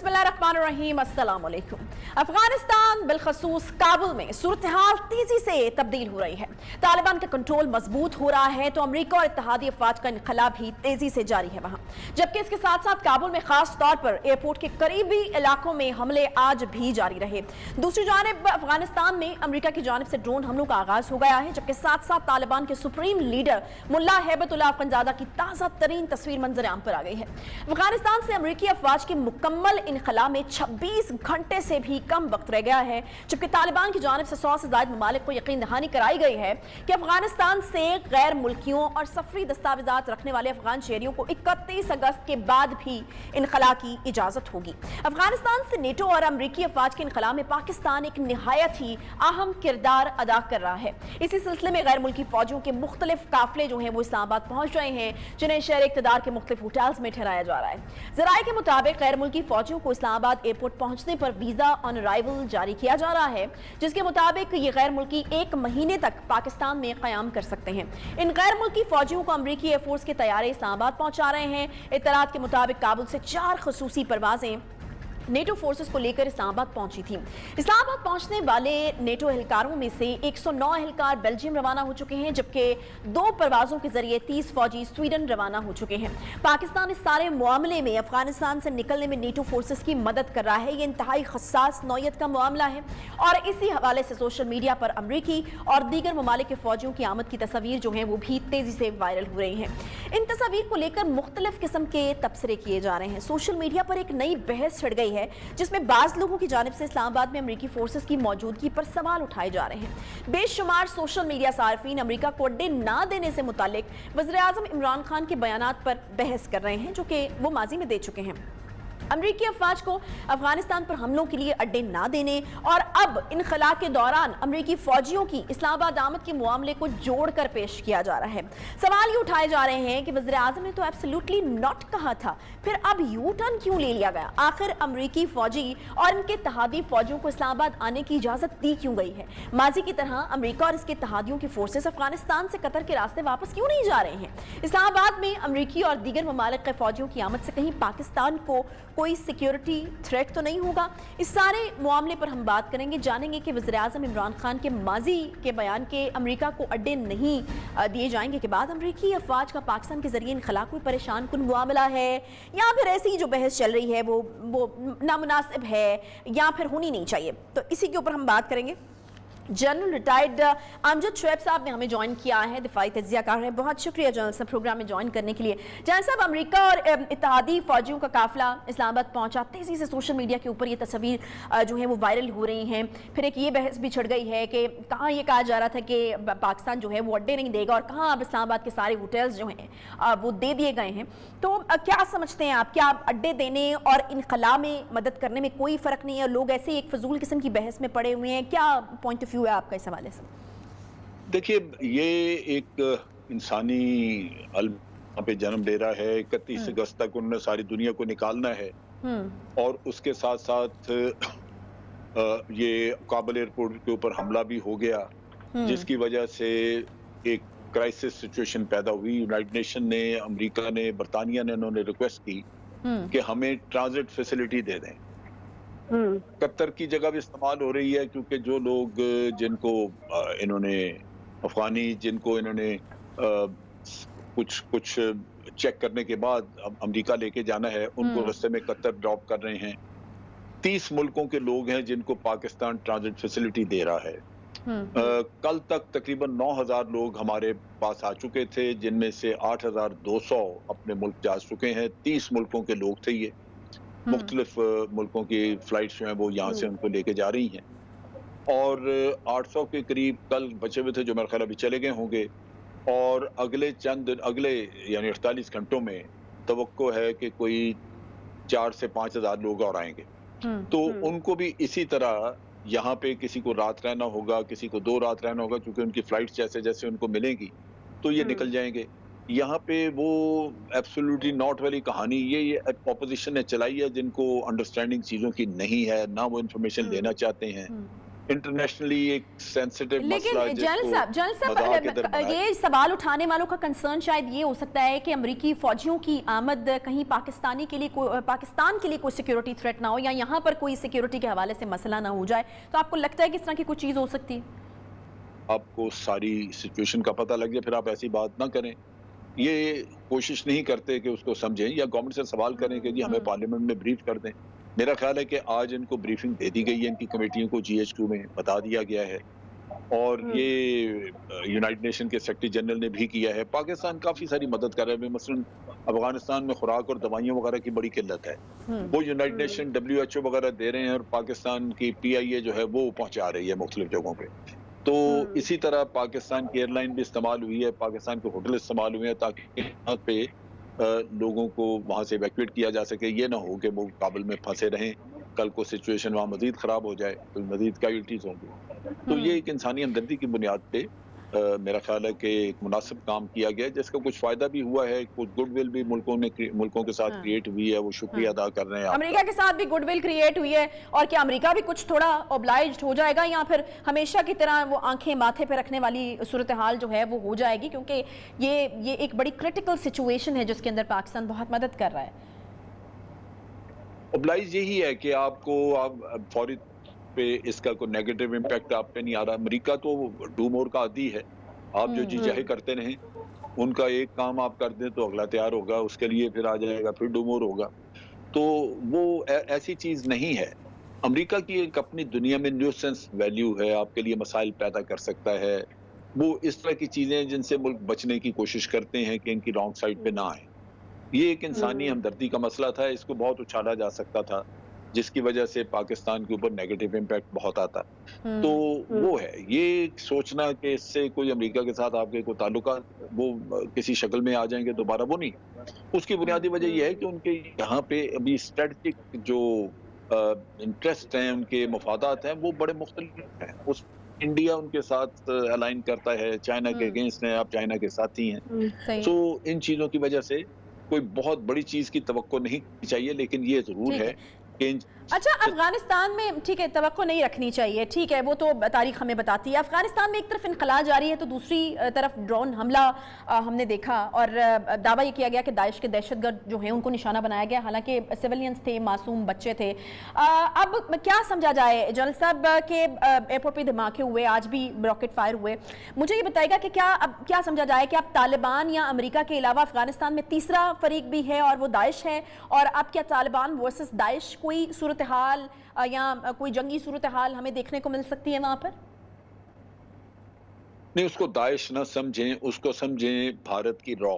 बिस्मिल्लाहिर्रहमानिर्रहीम, अस्सलाम वालेकुम। अफगानिस्तान बिलखसूस काबुल में सूरत-ए-हाल तेजी से तब्दील हो रही है। तालिबान का कंट्रोल मजबूत हो रहा है तो अमेरिका और इत्तेहादी अफवाज का इनखला भी तेजी से जारी है वहाँ, जबकि इसके साथ साथ काबुल में खास तौर पर एयरपोर्ट के करीबी इलाकों में हमले आज भी जारी रहे। दूसरी जानिब अफगानिस्तान में अमेरिका की जानिब से ड्रोन हमलों का आगाज हो गया है, जबकि साथ साथ तालिबान के सुप्रीम लीडर मुल्ला हैबतुल्लाह अखंजादा की ताज़ा तरीन तस्वीर मंजर आम पर आ गई है। अफगानिस्तान से अमेरिकी अफवाज के मुकम्मल इनखला में 26 घंटे से भी कम वक्त रह गया है, जबकि तालिबान की जानिब से 100 से ज्यादा ममालिक को यकीन दहानी कराई गई है कि अफगानिस्तान से गैर मुल्कियों और सफरी दस्तावेजात रखने वाले अफगान शहरियों को 31 अगस्त के बाद भी इनखला की इजाजत होगी। अफगानिस्तान से नेटो और अमेरिकी अफवाज के इनखला में पाकिस्तान एक निहायत ही अहम किरदार अदा कर रहा है। इसी सिलसिले में गैर मुल्की फौजियों के मुख्तलिफ काफिले जो हैं वो इस्लामाबाद पहुंच रहे हैं, जिन्हें शहर इक़्तिदार के मुख्तलिफ होटल्स में ठहराया जा रहा है। ज़राए के मुताबिक गैर मुल्की फौजियों को इस्लामाबाद एयरपोर्ट पहुंचने पर वीजा ऑन अराइवल जारी किया जा रहा है, जिसके मुताबिक ये गैर मुल्की 1 महीने तक पाकिस्तान में क़याम कर सकते हैं। इन गैर मुल्की फौजियों को अमेरिकी एयरफोर्स के तैयारे इस्लामाबाद पहुंचा रहे हैं। इत्तलात के मुताबिक काबुल से 4 ख़ुसूसी परवाजें नेटो फोर्सेस को लेकर इस्लामाबाद पहुंची थी। इस्लामाबाद पहुंचने वाले नेटो एहलकारों में से 109 एहलकार बेल्जियम रवाना हो चुके हैं, जबकि 2 परवाजों के जरिए 30 फौजी स्वीडन रवाना हो चुके हैं। पाकिस्तान इस सारे मामले में अफगानिस्तान से निकलने में नेटो फोर्सेस की मदद कर रहा है। ये इंतहाई हसास नौयत का मामला है और इसी हवाले से सोशल मीडिया पर अमरीकी और दीगर ममालिक के फौजियों की आमद की तस्वीर जो हैं वो भी तेजी से वायरल हो रही हैं। इन तस्वीर को लेकर मुख्तलिफ किस्म के तबसरे किए जा रहे हैं। सोशल मीडिया पर एक नई बहस छिड़ गई है जिसमें बाज लोगों की जानिब से इस्लामाबाद में अमेरिकी फोर्सेस की मौजूदगी पर सवाल उठाए जा रहे हैं। बेशुमार सोशल मीडिया सार्फिन अमेरिका को अड्डे ना देने से मुतालिक वज़ीर-ए-आज़म इमरान खान के बयानात पर बहस कर रहे हैं, जो कि वो माजी में दे चुके हैं। अमेरिकी अफवाज को अफगानिस्तान पर हमलों के लिए अड्डे ना देने और अब इनखला के दौरान अमेरिकी फौजियों की इस्लामाबाद आमद के मामले को जोड़कर पेश किया जा रहा है। सवाल ये उठाए जा रहे हैं कि वज़ीर-ए-आज़म ने तो एब्सोल्युटली नॉट कहा था, फिर अब यू टर्न क्यों ले लिया गया? आखिर अमेरिकी फौजी और इनके इत्तेहादी फौजियों को इस्लामाबाद आने की इजाजत दी क्यों गई है? माजी की तरह अमेरिका और इसके इत्तेहादियों की फोर्सेस अफगानिस्तान से कतर के रास्ते वापस क्यों नहीं जा रहे हैं? इस्लामाबाद में अमेरिकी और दीगर ममालिक के फौजियों की आमद से कहीं पाकिस्तान को कोई सिक्योरिटी थ्रेट तो नहीं होगा? इस सारे मामले पर हम बात करेंगे, जानेंगे कि वज़ीर-ए-आज़म इमरान खान के माजी के बयान के अमेरिका को अड्डे नहीं दिए जाएंगे के बाद अमेरिकी अफवाज का पाकिस्तान के जरिए इनखला कोई परेशान कुन मामला है या फिर ऐसी जो बहस चल रही है वो नामुनासिब है या फिर होनी नहीं चाहिए, तो इसी के ऊपर हम बात करेंगे। जनरल रिटायर्ड अमजद शुएब साहब ने हमें ज्वाइन किया है, दिफाई तज्जियाकार हैं। बहुत शुक्रिया जनरल साहब प्रोग्राम में ज्वाइन करने के लिए। जनरल साहब, अमेरिका और इत्तेहादी फौजियों का काफिला इस्लामाबाद पहुंचा, तेजी से सोशल मीडिया के ऊपर ये तस्वीर जो है वो वायरल हो रही हैं। फिर एक ये बहस भी छिड़ गई है कि कहाँ ये कहा जा रहा था कि पाकिस्तान जो है वो अड्डे नहीं देगा और कहाँ अब इस्लामाबाद के सारे होटल्स जो हैं वो दे दिए गए हैं। तो क्या समझते हैं आप, क्या अड्डे देने और इनखला में मदद करने में कोई फ़र्क नहीं है? लोग ऐसे एक फजूल किस्म की बहस में पड़े हुए हैं, क्या पॉइंट ऑफ व्यू है आपका इस हवाले से? देखिए, ये एक इंसानी अलम पे जन्म ले रहा है। 31 अगस्त तक उन्होंने सारी दुनिया को निकालना है और उसके साथ साथ ये काबुल एयरपोर्ट के ऊपर हमला भी हो गया, जिसकी वजह से एक क्राइसिस सिचुएशन पैदा हुई। यूनाइटेड नेशन ने, अमेरिका ने, बरतानिया ने, उन्होंने रिक्वेस्ट की कि हमें ट्रांजिट फैसिलिटी दे दें। कतर की जगह भी इस्तेमाल हो रही है, क्योंकि जो लोग जिनको इन्होंने अफगानी जिनको इन्होंने कुछ चेक करने के बाद अमेरिका लेके जाना है, उनको रास्ते में कतर ड्रॉप कर रहे हैं। 30 मुल्कों के लोग हैं जिनको पाकिस्तान ट्रांजिट फैसिलिटी दे रहा है। कल तक तकरीबन 9000 लोग हमारे पास आ चुके थे, जिनमें से 8200 अपने मुल्क जा चुके हैं। 30 मुल्कों के लोग थे ये। मुख्तलिफ मुल्कों की फ्लाइट्स जो हैं वो यहाँ से उनको लेके जा रही हैं और 800 के करीब कल बचे हुए थे, जो मेरा ख्याल अभी चले गए होंगे। और अगले यानी 48 घंटों में तवक्को है कि कोई 4 से 5000 लोग और आएंगे। तो उनको भी इसी तरह यहाँ पे किसी को रात रहना होगा, किसी को 2 रात रहना होगा, क्योंकि उनकी फ्लाइट्स जैसे जैसे उनको मिलेंगी तो ये निकल जाएंगे। यहाँ पे वो एब्सोल्युटली नॉट वाली कहानी ये ऑपोजिशन ने चलाई है, जिनको अंडरस्टैंडिंग चीज़ों की नहीं है, ना वो इन्फॉर्मेशन लेना चाहते हैं। इंटरनेशनली एक सेंसिटिव मसला लेकिन जनरल साहब ये सवाल उठाने वालों का कंसर्न शायद ये हो सकता है कि अमेरिकी फौजियों की आमद कहीं पाकिस्तान के लिए कोई सिक्योरिटी थ्रेट ना हो, या यहाँ पर कोई सिक्योरिटी के हवाले से मसला ना हो जाए। तो आपको लगता है कि इस तरह की कोई चीज़ हो सकती है? आपको सारी सिचुएशन का पता लग जाए फिर आप ऐसी बात ना करें। ये कोशिश नहीं करते कि उसको समझें या गवर्नमेंट से सवाल करें कि जी हमें पार्लियामेंट में ब्रीफ कर दें। मेरा ख्याल है कि आज इनको ब्रीफिंग दे दी गई है, इनकी कमेटियों को GH2 में बता दिया गया है और ये यूनाइटेड नेशन के सेक्रेटरी जनरल ने भी किया है। पाकिस्तान काफ़ी सारी मदद कर रहा है, मसलन अफगानिस्तान में खुराक और दवाइयों वगैरह की बड़ी किल्लत है, वो यूनाइटेड नेशन WHO वगैरह दे रहे हैं और पाकिस्तान की PIA जो है वो पहुंचा रही है मुख्तलिफ जगहों पे। तो इसी तरह पाकिस्तान की एयरलाइन भी इस्तेमाल हुई है, पाकिस्तान के होटल इस्तेमाल हुए हैं ताकि यहाँ पे लोगों को वहाँ से इवैक्यूएट किया जा सके। ये ना हो कि वो काबुल में फंसे रहें, कल को सिचुएशन वहाँ मजीद ख़राब हो जाए तो मजीद कैजुअल्टीज होंगी। तो ये एक इंसानी हमदर्दी की बुनियाद पे मेरा ख्याल है कि एक मुनासिब काम किया गया है, जिसका कुछ फ़ायदा भी हुआ है, कुछ गुडविल भी मुल्कों के साथ क्रिएट हुई है, वो शुक्रिया अदा कर रहे हैं। अमेरिका के साथ भी गुडविल क्रिएट हुई है, और क्या अमेरिका भी कुछ थोड़ा ऑब्लाइज्ड हो जाएगा, या फिर हमेशा की तरह वो आंखें माथे पे रखने वाली सूरत हाल जो है वो हो जाएगी? क्योंकि ये एक बड़ी क्रिटिकल सिचुएशन है जिसके अंदर पाकिस्तान बहुत मदद कर रहा है। ऑब्लाइज यही है कि आपको आप फौरी पे इसका कोई नेगेटिव इम्पैक्ट आप पे नहीं आ रहा। अमेरिका तो डू मोर का आदी है, आप जो जी चाहे करते रहें, उनका एक काम आप कर दें तो अगला तैयार होगा, उसके लिए फिर आ जाएगा, फिर डू मोर होगा। तो वो ऐसी चीज़ नहीं है। अमेरिका की एक अपनी दुनिया में न्यूसेंस वैल्यू है, आपके लिए मसाइल पैदा कर सकता है। वो इस तरह की चीज़ें जिनसे मुल्क बचने की कोशिश करते हैं कि इनकी रॉन्ग साइड पे ना आए। ये एक इंसानी हमदर्दी का मसला था, इसको बहुत उछाला जा सकता था, जिसकी वजह से पाकिस्तान के ऊपर नेगेटिव इम्पैक्ट बहुत आता। तो वो है ये सोचना कि इससे कोई अमेरिका के साथ आपके कोई ताल्लुकात वो किसी शक्ल में आ जाएंगे दोबारा, वो नहीं। उसकी बुनियादी वजह यह है कि उनके यहाँ पे अभी स्ट्रेटजिक जो इंटरेस्ट हैं, उनके मफादात हैं, वो बड़े मुख्तलिफ हैं। उस इंडिया उनके साथ अलाइन करता है, चाइना के अगेंस्ट हैं, आप चाइना के साथी हैं। तो इन चीज़ों की वजह से कोई बहुत बड़ी चीज़ की तवक्को नहीं चाहिए, लेकिन ये ज़रूर है। अच्छा, अफगानिस्तान में ठीक है तवक्को नहीं रखनी चाहिए, ठीक है, वो तो तारीख हमें बताती है। अफगानिस्तान में एक तरफ इनकलाब जारी है तो दूसरी तरफ ड्रोन हमला हमने देखा, और दावा ये किया गया कि दाइश के दहशतगर्द जो हैं उनको निशाना बनाया गया, हालांकि सिविलियंस थे, मासूम बच्चे थे। अब क्या समझा जाए? जनरल साहब के एयरपोर्ट पे धमाके हुए, आज भी रॉकेट फायर हुए। मुझे ये बताएगा कि क्या समझा जाए कि अब तालिबान या अमेरिका के अलावा अफगानिस्तान में तीसरा फरीक भी है और वो दाइश है, और अब क्या तालिबान वर्सेस दाइश कोई सूरत हाल या कोई जंगी सूरत हाल हमें देखने को मिल सकती है वहां पर? नहीं, उसको दाइश ना समझें, उसको समझें भारत की रॉ।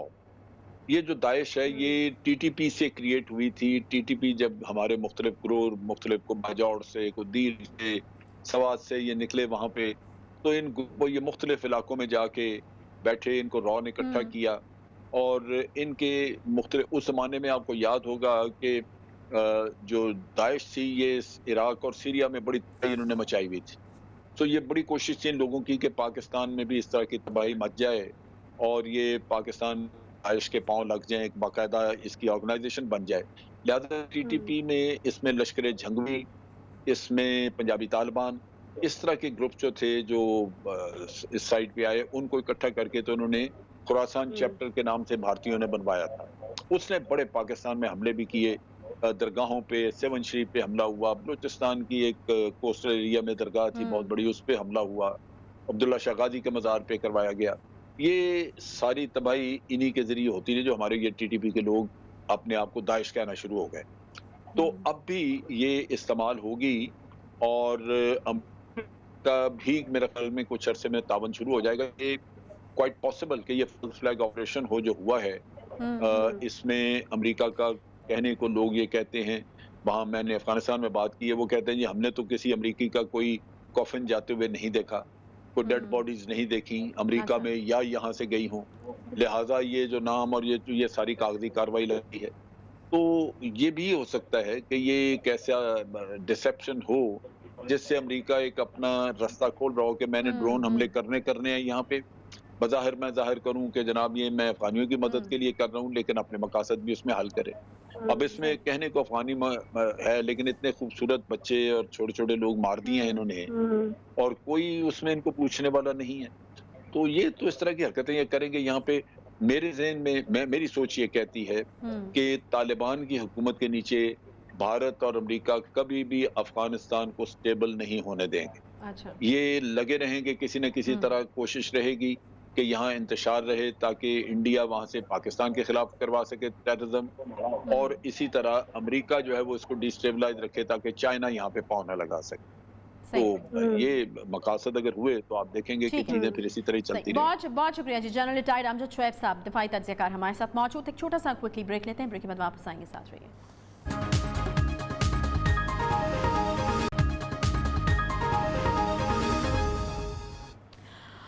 ये जो दाइश है ये TTP से क्रिएट हुई थी। TTP जब हमारे मुख्तलिफ ग्रोह, मुख्तलिफ को बाजौड़ से, कुदीर से, सवात से ये निकले वहाँ पे, तो इनको ये मुख्तलिफ इलाकों में जाके बैठे, इनको रॉ ने इकट्ठा किया, और इनके मुख्तलिफ उस ज़माने में आपको याद होगा कि जो दाइश थी ये इराक और सीरिया में बड़ी तबाही इन्होंने मचाई हुई थी। तो ये बड़ी कोशिश थी इन लोगों की कि पाकिस्तान में भी इस तरह की तबाही मच जाए और ये पाकिस्तान दाइश के पांव लग जाए, एक बाकायदा इसकी ऑर्गेनाइजेशन बन जाए। लिहाजा TTP में इसमें लश्कर जंगवी, इसमें पंजाबी तालिबान, इस तरह के ग्रुप जो थे जो इस साइड पे आए, उनको इकट्ठा करके तो उन्होंने खुरासान चैप्टर के नाम से भारतीयों ने बनवाया था। उसने बड़े पाकिस्तान में हमले भी किए, दरगाहों पे, सेवन शरीफ पे हमला हुआ, बलूचिस्तान की एक कोस्टल एरिया में दरगाह थी बहुत बड़ी, उस पे हमला हुआ, अब्दुल्ला शागादी के मज़ार पे करवाया गया। ये सारी तबाही इन्हीं के जरिए होती रही, जो हमारे ये TTP के लोग अपने आप को दाइश कहना शुरू हो गए। तो अब भी ये इस्तेमाल होगी, और अमेरिका भी मेरे ख्याल में कुछ अरसे में तावन शुरू हो जाएगा। ये क्वाइट पॉसिबल कि ये फुल फ्लैग ऑपरेशन हो जो हुआ है, इसमें अमेरिका का कहने को लोग ये कहते हैं, वहाँ मैंने अफगानिस्तान में बात की है, वो कहते हैं जी हमने तो किसी अमेरिकी का कोई कॉफिन जाते हुए नहीं देखा, कोई डेड बॉडीज नहीं देखी अमेरिका में या यहाँ से गई हों, लिहाजा ये जो नाम और ये सारी कागजी कार्रवाई लगी है। तो ये भी हो सकता है कि ये एक ऐसा डिसेप्शन हो जिससे अमेरिका एक अपना रास्ता खोल रहा हो कि मैंने ड्रोन हमले करने हैं यहाँ पे, बज़ाहिर मैं जाहिर करूं कि जनाब ये मैं अफगानियों की मदद के लिए कर रहा हूं, लेकिन अपने मकासद भी उसमें हल करे। اب اس میں کہنے کو افغانی ہے، لیکن اتنے خوبصورت بچے اور چھوٹے چھوٹے لوگ مار دیے ہیں انہوں نے، اور کوئی اس میں ان کو پوچھنے والا نہیں ہے. تو یہ تو اس طرح کی حرکتیں یہ کریں گے. یہاں پہ میرے ذہن میں میری سوچ یہ کہتی ہے کہ طالبان کی حکومت کے نیچے بھارت اور امریکہ کبھی بھی افغانستان کو سٹیبل نہیں ہونے دیں گے. یہ لگے رہیں گے، کسی نہ کسی طرح کوشش رہے گی کہ یہاں انتشار رہے تاکہ انڈیا وہاں سے پاکستان کے خلاف کروا سکے ٹیررزم، اور اسی طرح امریکہ جو ہے وہ اس کو ڈی اسٹیبلائز رکھے تاکہ چائنا یہاں پہ پاؤں نہ لگا سکے. تو یہ مقاصد اگر ہوئے تو آپ دیکھیں گے کہ چیزیں پھر اسی طرح چلتی رہیں. بہت شکریہ جی. جنرل ریٹائرڈ امجد شعیب صاحب، دفاعی تجزیہ کار، ہمارے ساتھ موجود. ایک چھوٹا سا کوئکلی بریک لیتے ہیں، بریک کے بعد واپس آئیں گے. ساتھ رہیے.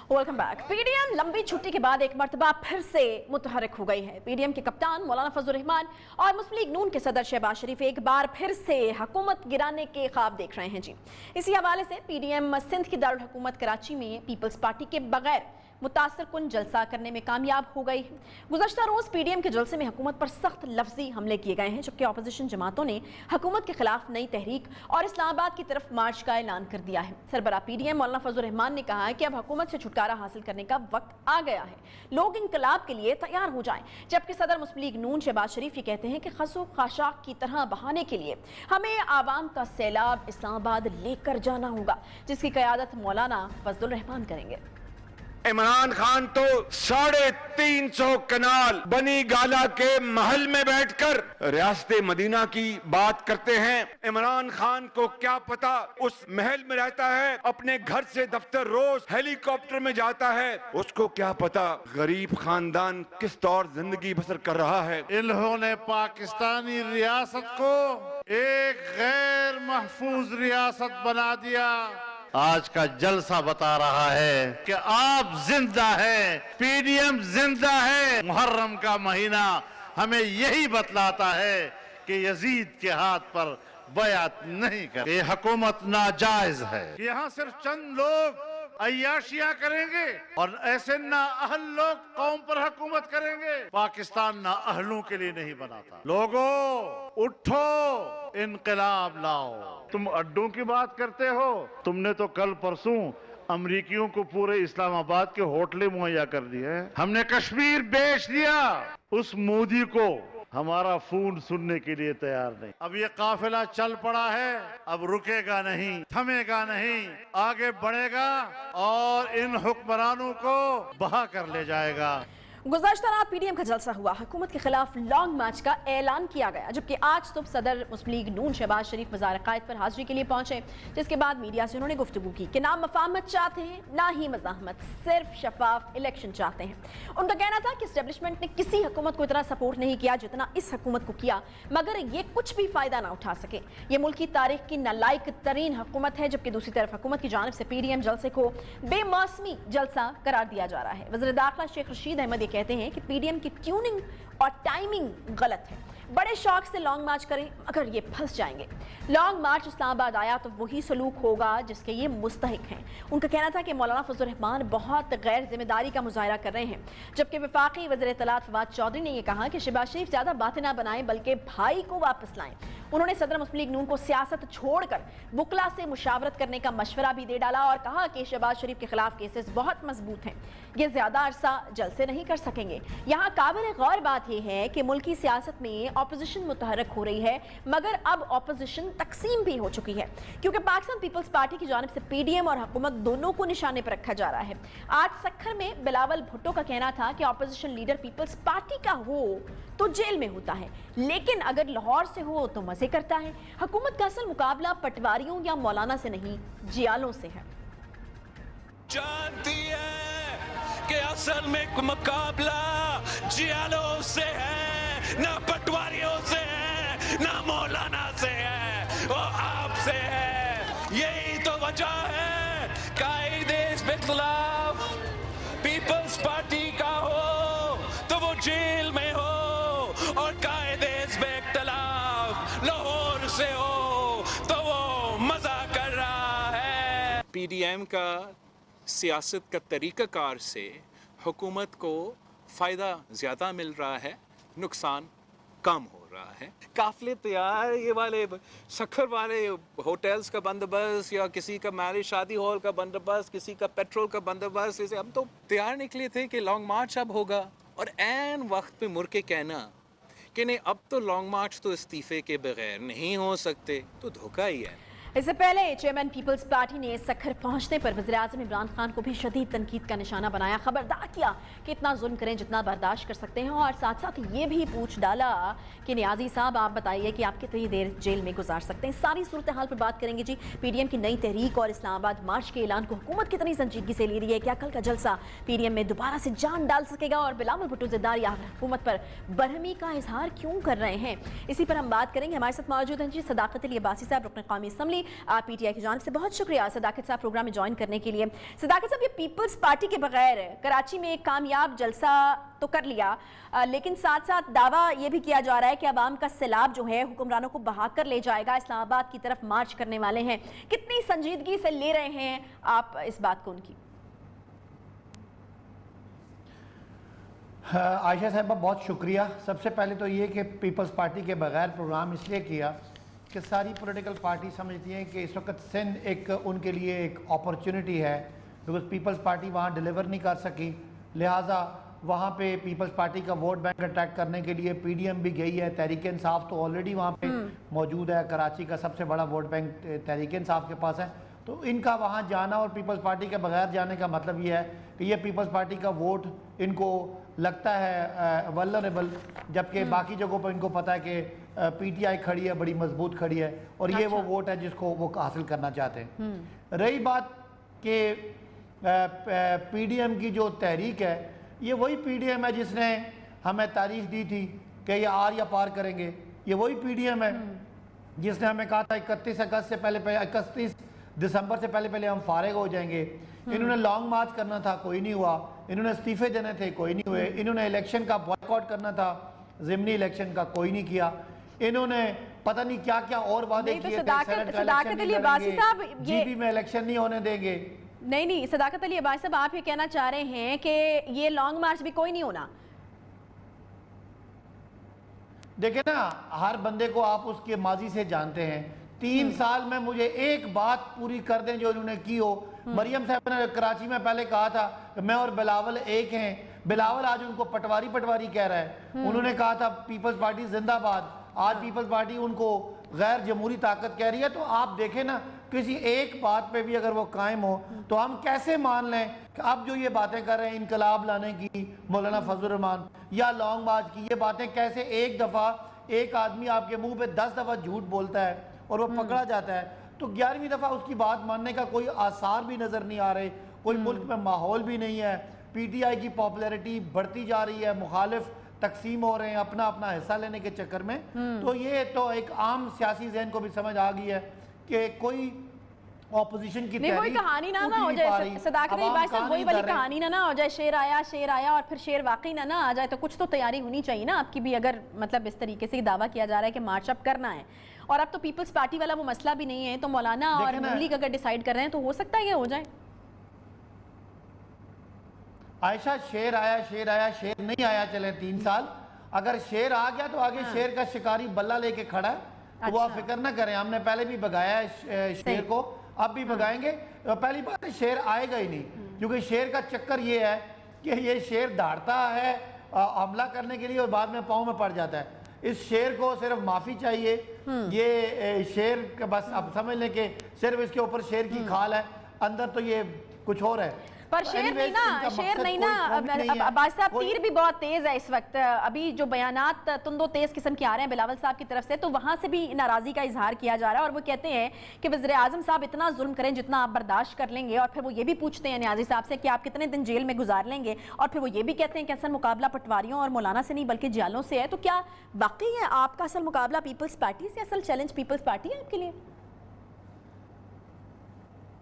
Welcome back. P D M لمبی چھٹی کے بعد ایک مرتبہ پھر سے متحرک ہو گئی ہے. پی ڈی ایم کے کپتان مولانا فضل الرحمان اور مسلم لیگ نون کے صدر شہباز شریف ایک بار پھر سے حکومت گرانے کے خواب دیکھ رہے ہیں جی. اسی حوالے سے پی ڈی ایم سندھ کی دارالحکومت کراچی میں پیپلز پارٹی کے بغیر متاثر کن جلسہ کرنے میں کامیاب ہو گئی. گزشتہ روز پی ڈی ایم کے جلسے میں حکومت پر سخت لفظی حملے کیے گئے ہیں، جبکہ اپوزیشن جماعتوں نے حکومت کے خلاف نئی تحریک اور اسلام آباد کی طرف مارچ کا اعلان کر دیا ہے. سربراہ پی ڈی ایم مولانا فضل الرحمان نے کہا ہے کہ اب حکومت سے چھٹکارا حاصل کرنے کا وقت آ گیا ہے، لوگ انقلاب کے لیے تیار ہو جائیں. جبکہ صدر مسلم لیگ نون شہباز شریف یہ کہتے ہیں کہ خس و خاشاک کی طرح بہانے کے لیے ہمیں عوام کا سیلاب اسلام آباد لے کر جانا ہوگا، جس کی قیادت مولانا فضل الرحمان کریں گے. عمران خان تو 350 کنال بنی گالا کے محل میں بیٹھ کر ریاست مدینہ کی بات کرتے ہیں. عمران خان کو کیا پتا، اس محل میں رہتا ہے، اپنے گھر سے دفتر روز ہیلی کاپٹر میں جاتا ہے. اس کو کیا پتا غریب خاندان کس طور زندگی بسر کر رہا ہے. انہوں نے پاکستانی ریاست کو ایک غیر محفوظ ریاست بنا دیا. آج کا جلسہ بتا رہا ہے کہ آپ زندہ ہیں، پی ڈی ایم زندہ ہے. محرم کا مہینہ ہمیں یہی بتلاتا ہے کہ یزید کے ہاتھ پر بیعت نہیں کریں. یہ حکومت ناجائز ہے. یہاں صرف چند لوگ عیاشیاں کریں گے اور ایسے نااہل لوگ قوم پر حکومت کریں گے. پاکستان نااہلوں کے لیے نہیں بناتا. لوگوں اٹھو، انقلاب لاؤ. تم اڈوں کی بات کرتے ہو، تم نے تو کل پرسوں امریکیوں کو پورے اسلام آباد کے ہوٹلیں مہیا کر دی ہیں. ہم نے کشمیر بیچ دیا. اس مودی کو ہمارا فون سننے کے لیے تیار نہیں. اب یہ قافلہ چل پڑا ہے، اب رکے گا نہیں، تھمے گا نہیں، آگے بڑھے گا اور ان حکمرانوں کو بہا کر لے جائے گا. گزشتہ رات پی ڈی ایم کا جلسہ ہوا، حکومت کے خلاف لانگ مارچ کا اعلان کیا گیا، جبکہ آج صبح صدر مسلم لیگ نون شہباز شریف مزار قائد پر حاضری کے لیے پہنچے، جس کے بعد میڈیا سے انہوں نے گفتگو کی کہ نہ مفاہمت چاہتے ہیں نہ ہی مزاحمت، صرف شفاف الیکشن چاہتے ہیں. ان کا کہنا تھا کہ اسٹیبلشمنٹ نے کسی حکومت کو اتنا سپورٹ نہیں کیا جتنا اس حکومت کو کیا، مگر یہ کچھ بھی فائدہ نہ اٹھا سکے. یہ ملک کی تاریخ کی نالائق ترین حکومت ہے، جبکہ دوسری طرف حکومت کی جانب سے پی ڈی ایم جلسے کو بے موسمی جلسہ قرار دیا جا رہا ہے. وزیر داخلہ شیخ رشید احمد یہ کہتے ہیں کہ پی ڈی ایم کی ٹیوننگ اور ٹائمنگ غلط ہے. بڑے شوق سے لانگ مارچ کریں مگر یہ پھنس جائیں گے. لانگ مارچ اسلام آباد آیا تو وہی سلوک ہوگا جس کے یہ مستحق ہیں. ان کا کہنا تھا کہ مولانا فضل الرحمان بہت غیر ذمہ داری کا مظاہرہ کر رہے ہیں، جبکہ وفاقی وزیر اطلاعات فواد چودھری نے یہ کہا کہ شہباز شریف زیادہ باتیں نہ بنائیں بلکہ بھائی کو واپس لائیں. انہوں نے صدر مسلم لیگ نون کو سیاست چھوڑ کر وکلا سے مشاورت کرنے کا مشورہ بھی دے ڈالا اور کہا کہ شہباز شریف کے خلاف کیسز بہت مضبوط ہیں، یہ زیادہ عرصہ جلسے نہیں کر سکیں گے. یہاں قابل غور بات یہ ہے کہ ملکی سیاست میں اپوزیشن متحرک ہو رہی ہے، مگر اب اپوزیشن تقسیم بھی ہو چکی ہے، کیونکہ پاکستان پیپلز پارٹی کی جانب سے پی ڈی ایم اور حکومت دونوں کو نشانے پر رکھا جا رہا ہے. آج سکھر میں بلاول بھٹو کا کہنا تھا کہ اپوزیشن لیڈر پیپلز پارٹی کا ہو تو جیل میں ہوتا ہے، لیکن اگر لاہور سے ہو تو مزے کرتا ہے. حکومت کا اصل مقابلہ پٹواریوں یا مولانا سے نہیں، جیالوں سے ہے. جانتی ہے کہ اصل میں مقابلہ جیالوں سے ہے، نہ پٹواریوں سے ہے، نہ مولانا سے ہے، وہ آپ سے ہے. یہی تو وجہ ہے قائد اس خلاف پیپلز پارٹی کا ہو تو وہ جیل میں ہو، اور قائد اس اختلاف لاہور سے ہو تو وہ مزہ کر رہا ہے. پی ڈی ایم کا سیاست کا طریقہ کار سے حکومت کو فائدہ زیادہ مل رہا ہے، نقصان کم ہو رہا ہے. रहा है। काफिले तैयार, ये वाले सखर वाले होटल्स का बंदोबस्त या किसी का मैरिज शादी हॉल का बंदोबस्त, किसी का पेट्रोल का बंदोबस्त, इसे हम तो तैयार निकले थे कि लॉन्ग मार्च अब होगा, और ऐन वक्त पे मुड़ के कहना कि नहीं अब तो लॉन्ग मार्च तो इस्तीफे के बगैर नहीं हो सकते, तो धोखा ही है। इससे पहले चेयरमैन पीपल्स पार्टी ने सखर पहुंचने पर वज़ीर-ए-आज़म इमरान खान को भी शदीद तनकीद का निशाना बनाया, खबरदार किया कि इतना जुल्म करें जितना बर्दाश्त कर सकते हैं, और साथ साथ ये भी पूछ डाला कि नियाजी साहब आप बताइए कि आप कितनी देर जेल में गुजार सकते हैं। सारी सूरत हाल पर बात करेंगे जी। पीडीएम की नई तहरीक और इस्लामाबाद मार्च के ऐलान को हुकूमत कितनी संजीदगी से ले रही है, क्या कल का जलसा पीडीएम में दोबारा से जान डाल सकेगा, और बिलावल भुट्टो ज़रदारी हुकूमत पर बरहमी का इजहार क्यों कर रहे हैं, इसी पर हम बात करेंगे। हमारे साथ मौजूद हैं जी सदाकत अली अब्बासी साहब, रुकन कौमी असम्बली पीटीआई की जानिब से। बहुत शुक्रिया सदाकत साहब प्रोग्राम में ज्वाइन करने के लिए। सदाकत साहब, ये पीपल्स पार्टी के बगैर कराची में एक कामयाब जलसा तो कर लिया, लेकिन साथ साथ दावा ये भी किया जा रहा है कि अवाम का सैलाब जो है हुक्मरानों को बहा कर ले जाएगा, इस्लामाबाद की तरफ मार्च करने वाले हैं। कितनी संजीदगी से ले रहे हैं आप इस बात को उनकी? आयशा साहबा बहुत शुक्रिया। सबसे पहले तो ये कि पीपल्स पार्टी के बगैर प्रोग्राम इसलिए किया कि सारी पॉलिटिकल पार्टी समझती हैं कि इस वक्त सिंध एक उनके लिए एक अपॉर्चुनिटी है, बिकॉज पीपल्स पार्टी वहाँ डिलीवर नहीं कर सकी, लिहाजा वहाँ पे पीपल्स पार्टी का वोट बैंक अटैक करने के लिए पीडीएम भी गई है। तहरीक इंसाफ तो ऑलरेडी वहाँ पे मौजूद है, कराची का सबसे बड़ा वोट बैंक तहरीक इंसाफ के पास है, तो इनका वहाँ जाना और पीपल्स पार्टी के बगैर जाने का मतलब ये है कि ये पीपल्स पार्टी का वोट इनको लगता है वल्नरेबल, जबकि बाकी जगहों पर इनको पता है कि पीटीआई खड़ी है, बड़ी मजबूत खड़ी है, और ये वो वोट है जिसको वो हासिल करना चाहते हैं। रही बात कि पीडीएम की जो तहरीक है, ये वही पीडीएम है जिसने हमें तारीख दी थी कि ये आर या पार करेंगे, ये वही पीडीएम है जिसने हमें कहा था 31 दिसंबर से पहले हम फारिग हो जाएंगे। इन्होंने लॉन्ग मार्च करना था, कोई नहीं हुआ। इन्होंने इस्तीफे देने थे, कोई नहीं हुए। इन्होंने इलेक्शन का बॉयकॉट करना था, ज़िमनी इलेक्शन का, कोई नहीं किया। इन्होंने पता नहीं क्या क्या और वादे किए थे, सदाकत अली अब्बासी साहब, जीबी में इलेक्शन नहीं होने देंगे। नहीं, सदाकत अली अब्बासी साहब, आप ये कहना चाह रहे हैं कि ये लॉन्ग मार्च भी कोई नहीं होना? देखे ना, हर बंदे को आप उसके माजी से जानते हैं। 3 साल में मुझे एक बात पूरी कर दें जो उन्होंने की हो। मरियम साहब ने कराची में पहले कहा था कि मैं और बिलावल एक हैं, बिलावल आज उनको पटवारी कह रहा है। उन्होंने कहा था पीपल्स पार्टी जिंदाबाद, आज पीपल्स पार्टी उनको गैर जमहूरी ताकत कह रही है। तो आप देखें ना, किसी एक बात पे भी अगर वो कायम हो तो हम कैसे मान लें कि अब जो ये बातें कर रहे हैं इनकलाब लाने की, मौलाना फजल रहमान, या लॉन्ग मार्च की, ये बातें कैसे एक दफ़ा एक आदमी आपके मुंह पे 10 दफ़ा झूठ बोलता है और वो पकड़ा जाता है, तो 11वीं दफ़ा उसकी बात मानने का कोई आसार भी नज़र नहीं आ रहे, कोई मुल्क में माहौल भी नहीं है। पीटीआई की पॉपुलैरिटी बढ़ती जा रही है, मुखालिफ तकसीम हो रहे हैं अपना अपना हिस्सा लेने के चक्कर में। तो ये तो एक आम सियासी ज़हन को भी समझ आ गई है कि कोई ऑपोजिशन की वही कहानी ना हो जाए। सदाकत अली अब्बासी साहब, वही वाली कहानी ना हो जाए, शेर आया और फिर शेर वाकई ना आ जाए। तो कुछ तो तैयारी होनी चाहिए ना आपकी भी, अगर मतलब इस तरीके से दावा किया जा रहा है कि मार्च अप करना है, और अब तो पीपल्स पार्टी वाला वो मसला भी नहीं है, तो मौलाना और नून लीग अगर डिसाइड कर रहे हैं तो हो सकता है ये हो जाए। आयशा, शेर आया शेर नहीं आया, चले 3 साल, अगर शेर आ गया तो आगे शेर का शिकारी बल्ला लेके खड़ा है, तो वो आप फिक्र ना करें। हमने पहले भी भगाया है शेर को, अब भी भगाएंगे। पहली बात है, शेर आएगा ही नहीं, क्योंकि शेर का चक्कर ये है कि ये शेर दौड़ता है हमला करने के लिए और बाद में पाँव में पड़ जाता है। इस शेर को सिर्फ माफी चाहिए। ये शेर का बस अब समझ लें कि सिर्फ इसके ऊपर शेर की खाल है, अंदर तो ये कुछ और है। पर शेर नहीं ना अब्बासी साहब, तीर भी बहुत तेज है इस वक्त। अभी जो बयानात तुंदो तेज किस्म के आ रहे हैं बिलावल साहब की तरफ से, तो वहां से भी नाराजगी का इजहार किया जा रहा है, और वो कहते हैं कि वज़ीर-ए-आज़म साहब इतना जुल्म करें जितना आप बर्दाश्त कर लेंगे। और फिर वो ये भी पूछते हैं नियाज़ी साहब से कि आप कितने दिन जेल में गुजार लेंगे, और फिर वो ये भी कहते हैं कि असल मुकाबला पटवारियों और मौलाना से नहीं बल्कि जियालों से है। तो क्या वाकई है आपका असल मुकाबला पीपल्स पार्टी से, असल चैलेंज पीपल्स पार्टी है आपके लिए?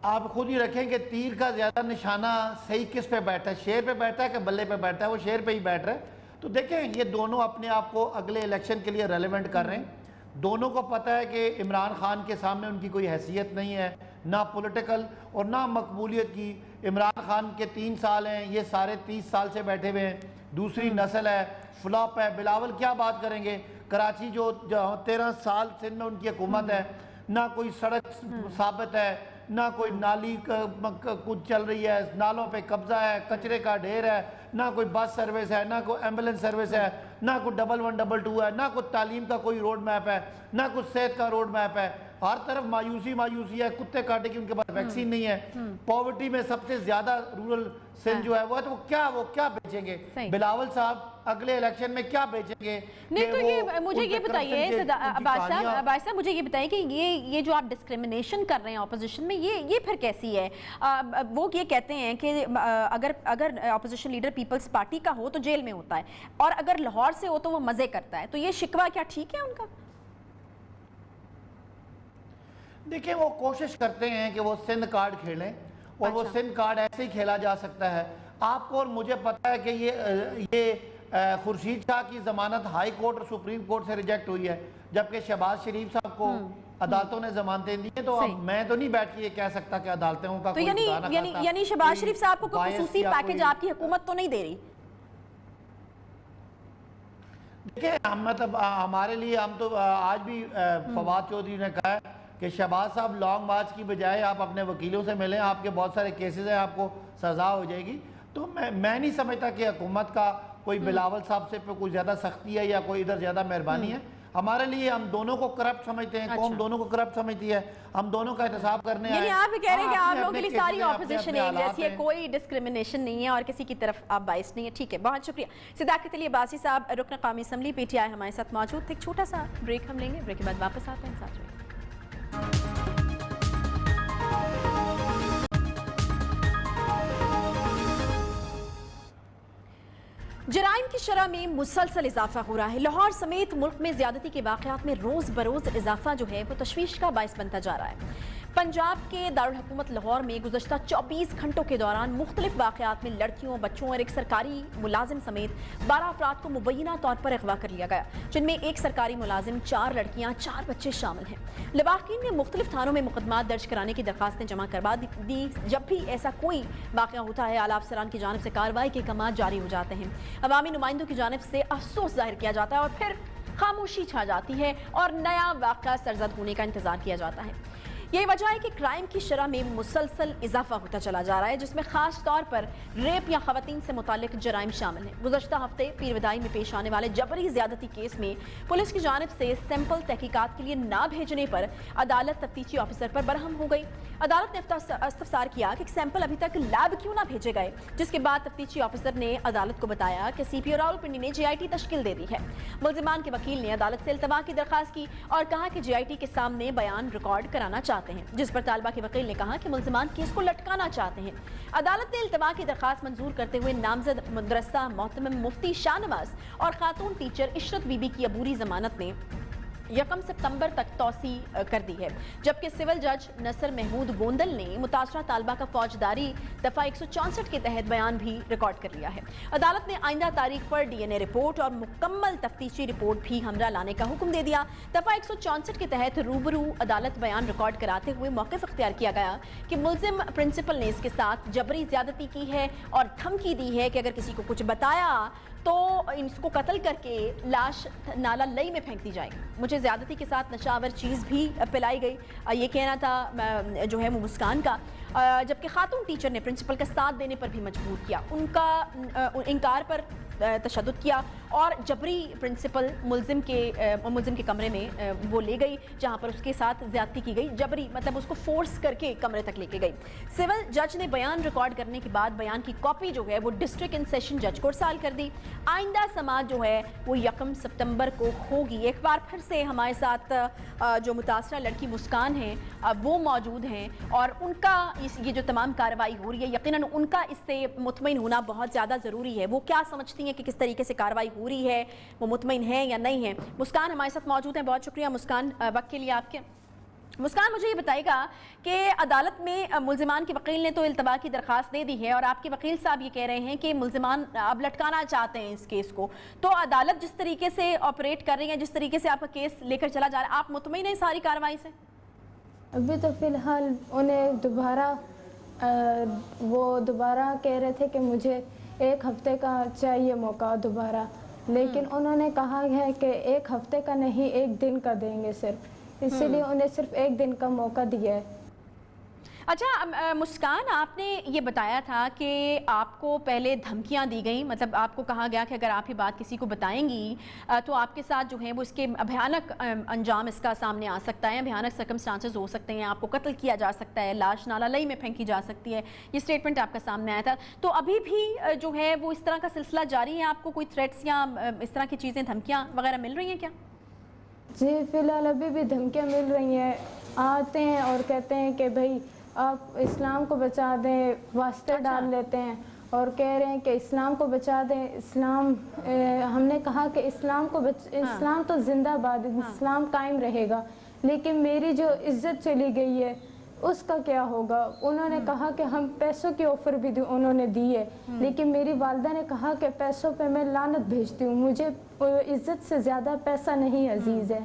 आप खुद ही रखें कि तीर का ज़्यादा निशाना सही किस पे बैठा है, शेर पे बैठा है कि बल्ले पे बैठा है? वो शेर पे ही बैठ रहा है। तो देखें, ये दोनों अपने आप को अगले इलेक्शन के लिए रेलेवेंट कर रहे हैं। दोनों को पता है कि इमरान खान के सामने उनकी कोई हैसियत नहीं है, ना पॉलिटिकल और ना मकबूलियत की। इमरान खान के 3 साल हैं, ये सारे 30 साल से बैठे हुए हैं, दूसरी नस्ल है, फ्लॉप है। बिलावल क्या बात करेंगे? کراچی جو 13 سال سندھ میں ان کی حکومت ہے، نہ کوئی سڑک ثابت ہے، نہ کوئی نالی کچھ چل رہی ہے، نالوں پہ قبضہ ہے، کچرے کا ڈھیر ہے، نہ کوئی بس سروس ہے، نہ کوئی ایمبولینس سروس ہے، نہ کوئی 1122 ہے، نہ کوئی تعلیم کا کوئی روڈ میپ ہے، نہ کوئی صحت کا روڈ میپ ہے. ہر طرف مایوسی ہے، کتے کاٹے کی ان کے پاس ویکسین نہیں ہے. پاورٹی میں سب سے زیادہ رورل سندھ جو ہے وہ کیا بیچیں گے؟ بلاول صاحب اگلے الیکشن میں کیا بیچیں گے؟ نہیں تو یہ مجھے یہ بتائیے عباس صاحب مجھے یہ بتائیے کہ یہ جو آپ ڈسکریمنیشن کر رہے ہیں اپوزیشن میں، یہ پھر کیسی ہے؟ وہ یہ کہتے ہیں کہ اگر اپوزیشن لیڈر پیپلز پارٹی کا ہو تو جیل میں ہوتا ہے، اور اگر لاہور سے ہو تو وہ مزے کرتا ہے. تو یہ شکوہ کیا ٹھیک ہے ان کا؟ دیکھیں وہ کوشش کرتے ہیں کہ وہ سندھ کارڈ کھیلیں، اور وہ سندھ کارڈ ایسے ہی کھیلا جا سکتا ہے. آپ کو اور مجھے پتا ہے کہ یہ خورشید شاہ کی ضمانت ہائی کورٹ اور سپریم کورٹ سے ریجیکٹ ہوئی ہے، جبکہ شہباز شریف صاحب کو عدالتوں نے ضمانتیں دی ہیں. تو اب میں تو نہیں بیٹھ کے یہ کہہ سکتا کہ عدالتوں کا کوئی خدا نہ خواستہ یعنی شہباز شریف صاحب کو کوئی خصوصی پیکج آپ کی حکومت تو نہیں دے رہی؟ دیکھیں مطلب ہمارے لیے ہم تو آج بھی فواد چودھری نے کہا ہے کہ شہباز صاحب لانگ مارچ کی بجائے آپ اپنے وکیلوں سے ملیں، آپ کے بہت سارے کیسز ہیں، آپ کو سزا ہو جائے گی. تو میں نہیں سمجھتا کہ حکومت کا کوئی بلاول صاحب سے کوئی زیادہ سختی ہے یا کوئی ادھر زیادہ مہربانی ہے. ہمارے لیے ہم دونوں کو کرپٹ سمجھتے ہیں، قوم دونوں کو کرپٹ سمجھتی ہے، ہم دونوں کا احتساب کرنے آئے. یعنی آپ کہہ رہے ہیں کہ آپ لوگوں کے لیے ساری اپوزیشن ایک جیسی ہے، کوئی ڈسکریمنیشن نہیں ہے اور کسی کی طرف آپ باعث نہیں ہے. ٹھیک ہے، بہت شکریہ. صداقت علی عباسی صاحب رکن قومی اسمبلی پی ٹی آئی ہمارے ساتھ موجود تھے. ایک چھوٹا سا بریک ہم لیں گے، بریک کے بعد واپس آتے ہیں. ساتھ رہیے. جرائم کی شرح میں مسلسل اضافہ ہو رہا ہے. لاہور سمیت ملک میں زیادتی کے واقعات میں روز بروز اضافہ جو ہے وہ تشویش کا باعث بنتا جا رہا ہے. پنجاب کے دارالحکومت لاہور میں گزشتہ 24 گھنٹوں کے دوران مختلف واقعات میں لڑکیوں، بچوں اور ایک سرکاری ملازم سمیت 12 افراد کو مبینہ طور پر اغوا کر لیا گیا، جن میں ایک سرکاری ملازم، 4 لڑکیاں، 4 بچے شامل ہیں. لواحقین نے مختلف تھانوں میں مقدمات درج کرانے کی درخواستیں جمع کروا دی. جب بھی ایسا کوئی واقعہ ہوتا ہے، اعلیٰ افسران کی جانب سے کارروائی کے احکامات جاری ہو جاتے ہیں. عوامی نمائندوں کی جانب سے افسوس ظاہر کیا جاتا ہے اور پھر خاموشی چھا جاتی ہے اور نیا واقعہ سرزد ہونے کا انتظار کیا جاتا ہے. یہی وجہ ہے کہ کرائم کی شرح میں مسلسل اضافہ ہوتا چلا جا رہا ہے، جس میں خاص طور پر ریپ یا خواتین سے متعلق جرائم شامل ہیں. گزشتہ ہفتے پیر ودائی میں پیش آنے والے جبری زیادتی کیس میں پولیس کی جانب سے سیمپل تحقیقات کے لیے نہ بھیجنے پر عدالت تفتیشی آفیسر پر برہم ہو گئی. عدالت نے استفسار کیا کہ سیمپل ابھی تک لیب کیوں نہ بھیجے گئے، جس کے بعد تفتیشی آفیسر نے عدالت کو بتایا کہ سی پی او راولپنڈی نے جے آئی ٹی تشکیل دے دی ہے. ملزمان کے وکیل نے عدالت سے التوا کی درخواست کی اور کہا کہ جے آئی ٹی کے سامنے بیان ریکارڈ کرانا چاہتے ہیں، جس پر طالبہ کے وکیل نے کہا کہ ملزمان کیس کو لٹکانا چاہتے ہیں. عدالت نے التوا کی درخواست منظور کرتے ہوئے نامزد مدرسہ محتمم مفتی شاہ نواز اور خاتون ٹیچر عشرت بی بی کی عبوری ضمانت نے 1 ستمبر تک توسیع کر دی ہے، جبکہ سول جج نصر محمود گوندل نے متاثرہ طالبہ کا فوجداری دفعہ 164 کے تحت بیان بھی ریکارڈ کر لیا ہے. عدالت نے آئندہ تاریخ پر ڈی این اے رپورٹ اور مکمل تفتیشی رپورٹ بھی ہمراہ لانے کا حکم دے دیا. دفعہ 164 کے تحت روبرو عدالت بیان ریکارڈ کراتے ہوئے موقف اختیار کیا گیا کہ ملزم پرنسپل نے اس کے ساتھ جبری زیادتی کی ہے اور دھمکی دی ہے کہ اگر کسی کو کچھ بتایا تو اس کو قتل کر کے لاش نالہ لئی میں پھینک دی جائے گی. مجھے زیادتی کے ساتھ نشاور چیز بھی پلائی گئی، یہ کہنا تھا جو ہے وہ مسکان کا، جبکہ خاتون ٹیچر نے پرنسپل کا ساتھ دینے پر بھی مجبور کیا. ان کا انکار پر تشدد کیا اور جبری پرنسپل ملزم کے کمرے میں وہ لے گئی جہاں پر اس کے ساتھ زیادتی کی گئی. جبری مطلب اس کو فورس کر کے کمرے تک لے کے گئی. سول جج نے بیان ریکارڈ کرنے کے بعد بیان کی کاپی جو ہے وہ ڈسٹرکٹ ان سیشن جج کو ارسال کر دی. آئندہ سماعت جو ہے وہ 1 ستمبر کو ہوگی. ایک بار پھر سے ہمارے ساتھ جو متاثرہ لڑکی مسکان ہیں وہ موجود ہیں اور ان کا یہ جو تمام کارروائی ہو رہی ہے یقیناً ان کا اس سے مطمئن ہونا بہت زیادہ ضروری ہے. وہ کیا سمجھتی ہیں کہ کس طریقے سے کارروائی ہو رہی ہے، وہ مطمئن ہیں یا نہیں ہیں. مسکان ہمارے ساتھ موجود ہیں. بہت شکریہ مسکان وقت کے لیے آپ کے. مسکان مجھے یہ بتائے گا کہ عدالت میں ملزمان کے وکیل نے تو التوا کی درخواست دے دی ہے اور آپ کے وکیل صاحب یہ کہہ رہے ہیں کہ ملزمان اب لٹکانا چاہتے ہیں اس کیس کو، تو عدالت جس طریقے سے آپریٹ کر رہی ہے، جس طریقے سے آپ کا کیس لے کر چلا جا رہا ہے، آپ مطمئن ہیں ساری کارروائی سے؟ ابھی تو فی الحال انہیں دوبارہ کہہ رہے تھے کہ مجھے 1 ہفتے کا چاہیے موقع دوبارہ، لیکن انہوں نے کہا ہے کہ 1 ہفتے کا نہیں 1 دن کا دیں گے صرف، اسی لیے انہیں صرف 1 دن کا موقع دیا ہے۔ اچھا مسکان، آپ نے یہ بتایا تھا کہ آپ کو پہلے دھمکیاں دی گئیں، مطلب آپ کو کہا گیا کہ اگر آپ یہ بات کسی کو بتائیں گی تو آپ کے ساتھ جو ہے وہ اس کے بھیانک انجام اس کا سامنے آ سکتا ہے، بھیانک سرکمسٹانسز ہو سکتے ہیں، آپ کو قتل کیا جا سکتا ہے، لاش نالہ لئی میں پھینکی جا سکتی ہے، یہ سٹیٹمنٹ آپ کا سامنے آیا تھا۔ تو ابھی بھی جو ہے وہ اس طرح کا سلسلہ جاری ہے؟ آپ کو کوئی تھریٹس یا اس طرح کی چیزیں، دھمکیاں وغیرہ مل رہی ہیں کیا؟ جی فی الحال ابھی بھی دھمکیاں مل رہی ہیں، آتے ہیں اور کہتے ہیں کہ بھائی آپ اسلام کو بچا دیں، واسطے ڈال لیتے ہیں اور کہہ رہے ہیں کہ اسلام کو بچا دیں۔ اسلام ہم نے کہا کہ اسلام تو زندہ باد، اسلام قائم رہے گا، لیکن میری جو عزت چلی گئی ہے اس کا کیا ہوگا؟ انہوں نے کہا کہ ہم پیسوں کی آفر بھی انہوں نے دی ہے، لیکن میری والدہ نے کہا کہ پیسوں پہ میں لعنت بھیجتی ہوں، مجھے عزت سے زیادہ پیسہ نہیں عزیز ہے۔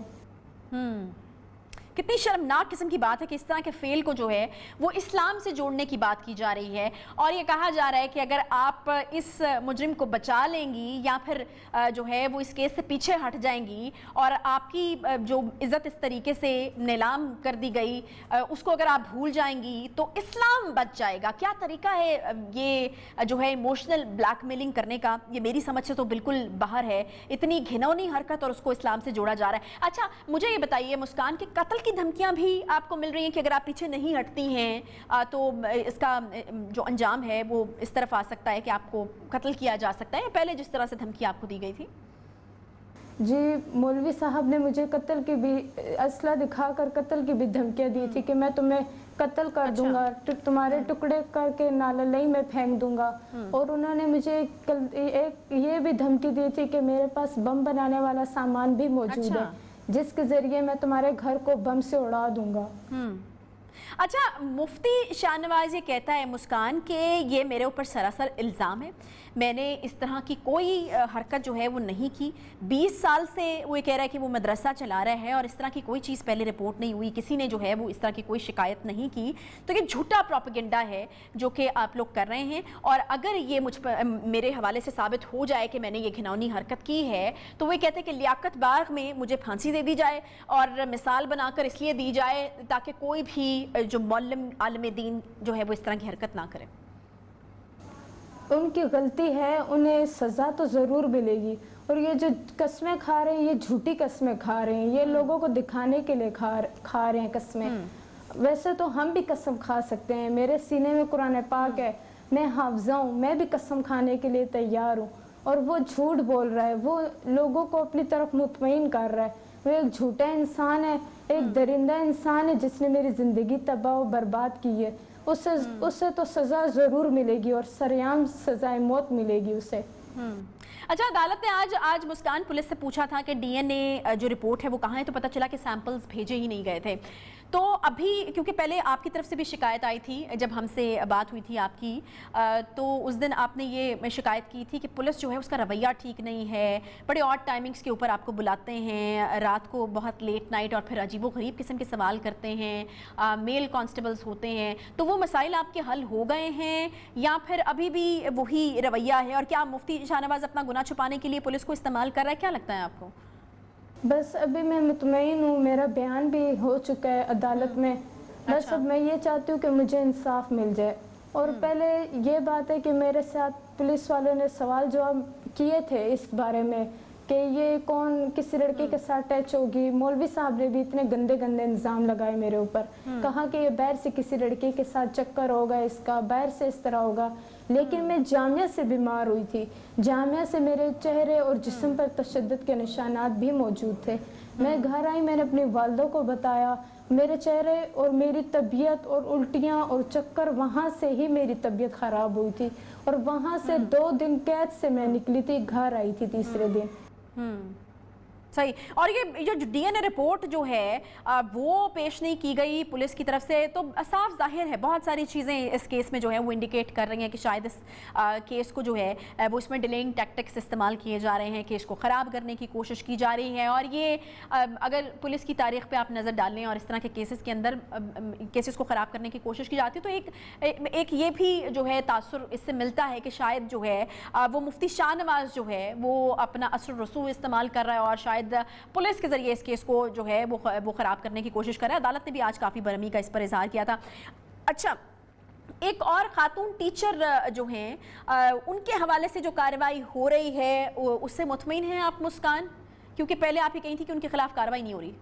کتنی شرمناک قسم کی بات ہے کہ اس طرح کے فیل کو جو ہے وہ اسلام سے جوڑنے کی بات کی جا رہی ہے، اور یہ کہا جا رہا ہے کہ اگر آپ اس مجرم کو بچا لیں گی یا پھر جو ہے وہ اس کیس سے پیچھے ہٹ جائیں گی اور آپ کی جو عزت اس طریقے سے نیلام کر دی گئی اس کو اگر آپ بھول جائیں گی تو اسلام بچ جائے گا۔ کیا طریقہ ہے یہ جو ہے ایموشنل بلیک میلنگ کرنے کا؟ یہ میری سمجھ سے تو بالکل باہر ہے، اتنی گھنونی حرکت اور اس کو اسلام سے جوڑا جا رہا ہے۔ اچھا مجھے یہ بتائیے مسکان کہ قتل کی دھمکیاں بھی آپ کو مل رہی ہیں کہ اگر آپ پیچھے نہیں ہٹتی ہیں تو اس کا جو انجام ہے وہ اس طرف آ سکتا ہے کہ آپ کو قتل کیا جا سکتا ہے، یا پہلے جس طرح سے دھمکی آپ کو دی گئی تھی؟ جی مولوی صاحب نے مجھے قتل کی بھی اسلحہ دکھا کر قتل کی بھی دھمکیاں دی تھی کہ میں تمہیں قتل کر دوں گا، تمہارے ٹکڑے کر کے نالہ لئی میں پھینک دوں گا، اور انہوں نے مجھے ایک یہ بھی دھمکی دی تھی کہ میرے پاس بم بنانے والا سامان بھی موجود ہے جس کے ذریعے میں تمہارے گھر کو بم سے اڑا دوں گا۔ اچھا مفتی شاہ نواز یہ کہتا ہے مسکان کہ یہ میرے اوپر سراسر الزام ہے، میں نے اس طرح کی کوئی حرکت جو ہے وہ نہیں کی، 20 سال سے وہ یہ کہہ رہا ہے کہ وہ مدرسہ چلا رہا ہے اور اس طرح کی کوئی چیز پہلے رپورٹ نہیں ہوئی، کسی نے جو ہے وہ اس طرح کی کوئی شکایت نہیں کی، تو یہ جھوٹا پروپیگنڈا ہے جو کہ آپ لوگ کر رہے ہیں، اور اگر یہ میرے حوالے سے ثابت ہو جائے کہ میں نے یہ گھنونی حرکت کی ہے تو وہ کہتے ہیں کہ لیاقت باغ میں مجھے پھانسی دے دی جائے اور مثال بنا کر اس لیے دی جائے تاکہ کوئی بھی جو معلم عالم دین جو ہے وہ اس طرح کی حرکت نہ کرے۔ ان کی غلطی ہے، انہیں سزا تو ضرور ملے گی، اور یہ جو قسمیں کھا رہے ہیں یہ جھوٹی قسمیں کھا رہے ہیں، یہ لوگوں کو دکھانے کے لیے کھا رہے ہیں قسمیں۔ ویسے تو ہم بھی قسم کھا سکتے ہیں، میرے سینے میں قرآن پاک ہے، میں حافظہ ہوں، میں بھی قسم کھانے کے لیے تیار ہوں، اور وہ جھوٹ بول رہا ہے، وہ لوگوں کو اپنی طرف مطمئن کر رہا ہے، وہ ایک جھوٹا انسان ہے، ایک درندہ انسان ہے جس نے میری زندگی تباہ و برباد کی ہے، اسے تو سزا ضرور ملے گی اور سریعام سزائے موت ملے گی اسے۔ اچھا عدالت نے آج مسکان پولیس سے پوچھا تھا کہ ڈی این اے جو رپورٹ ہے وہ کہاں ہے، تو پتہ چلا کہ سیمپلز بھیجے ہی نہیں گئے تھے، تو ابھی کیونکہ پہلے آپ کی طرف سے بھی شکایت آئی تھی جب ہم سے بات ہوئی تھی آپ کی، تو اس دن آپ نے یہ شکایت کی تھی کہ پولیس جو ہے اس کا رویہ ٹھیک نہیں ہے، بڑے آڈ ٹائمنگز کے اوپر آپ کو بلاتے ہیں، رات کو بہت لیٹ نائٹ اور پھر عجیب و غریب قسم کے سوال کرتے ہیں، میل کانسٹیبلز ہوتے ہیں، تو وہ مسائل آپ کے حل ہو گئے ہیں یا پھر ابھی بھی وہی رویہ ہے، اور کیا مفتی شاہ نواز اپنا گناہ چھپانے کے لیے پولیس کو استعمال کر رہا ہے؟ کیا لگتا ہے آپ کو؟ بس ابھی میں مطمئن ہوں، میرا بیان بھی ہو چکا ہے عدالت میں، بس اب میں یہ چاہتی ہوں کہ مجھے انصاف مل جائے، اور پہلے یہ بات ہے کہ میرے ساتھ پولیس والوں نے سوال جواب کیے تھے اس بارے میں کہ یہ کون کسی لڑکی کے ساتھ ٹچ ہوگی، مولوی صاحب نے بھی اتنے گندے گندے الزام لگائے میرے اوپر، کہا کہ یہ باہر سے کسی لڑکی کے ساتھ چکر ہوگا، اس کا باہر سے اس طرح ہوگا، لیکن میں جامعہ سے بیمار ہوئی تھی، جامعہ سے میرے چہرے اور جسم پر تشدد کے نشانات بھی موجود تھے، میں گھر آئی، میں نے اپنی والدوں کو بتایا، میرے چہرے اور میری طبیعت اور الٹیاں اور چکر، وہاں سے ہی میری طبیعت خراب ہوئی تھی، اور وہاں سے 2 دن قید سے میں نکلی تھی، گھر آئی تھی تیسرے دن۔ صحیح. اور یہ جو ڈی این اے رپورٹ جو ہے وہ پیش نہیں کی گئی پولیس کی طرف سے، تو صاف ظاہر ہے بہت ساری چیزیں اس کیس میں جو ہے وہ انڈیکیٹ کر رہی ہیں کہ شاید اس کیس کو جو ہے وہ اس میں ڈیلیئنگ ٹیکٹکس استعمال کیے جا رہے ہیں، کیس کو خراب کرنے کی کوشش کی جا رہی ہے. اور یہ اگر پولیس کی تاریخ پہ آپ نظر ڈالیں اور اس طرح کے کیسز کے اندر کیسز کو خراب کرنے کی کوشش کی جاتی ہے تو ایک یہ بھی جو ہے تاثر اس سے ملتا ہے کہ شاید جو ہے وہ مفتی شاہ نواز جو ہے وہ اپنا اثر و رسوخ استعمال کر رہا ہے اور شاید پولیس کے ذریعے اس کیس کو جو ہے وہ خراب کرنے کی کوشش کر رہا ہے. عدالت نے بھی آج کافی برہمی کا اس پر اظہار کیا تھا. اچھا، ایک اور خاتون ٹیچر جو ہیں ان کے حوالے سے جو کارروائی ہو رہی ہے اس سے مطمئن ہیں آپ مسکان؟ کیونکہ پہلے آپ یہ کہی تھی کہ ان کے خلاف کارروائی نہیں ہو رہی.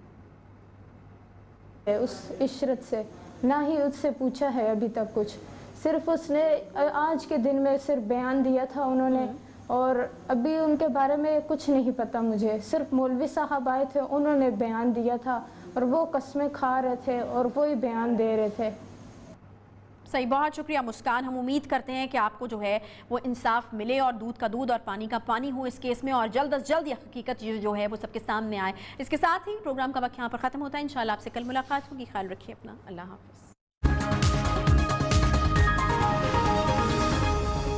اس عشرت سے نہ ہی اس سے پوچھا ہے ابھی تک کچھ، صرف اس نے آج کے دن میں صرف بیان دیا تھا انہوں نے، اور ابھی ان کے بارے میں کچھ نہیں پتا مجھے. صرف مولوی صاحب آئے تھے، انہوں نے بیان دیا تھا اور وہ قسمیں کھا رہے تھے اور وہی بیان دے رہے تھے. صحیح، بہت شکریہ مسکان. ہم امید کرتے ہیں کہ آپ کو جو ہے وہ انصاف ملے اور دودھ کا دودھ اور پانی کا پانی ہو اس کیس میں، اور جلد از جلد یہ حقیقت جو ہے وہ سب کے سامنے آئے. اس کے ساتھ ہی پروگرام کا وقت یہاں پر ختم ہوتا ہے. انشاءاللہ آپ سے کل ملاقات ہوگی. خیال رکھیے اپنا. اللہ حافظ.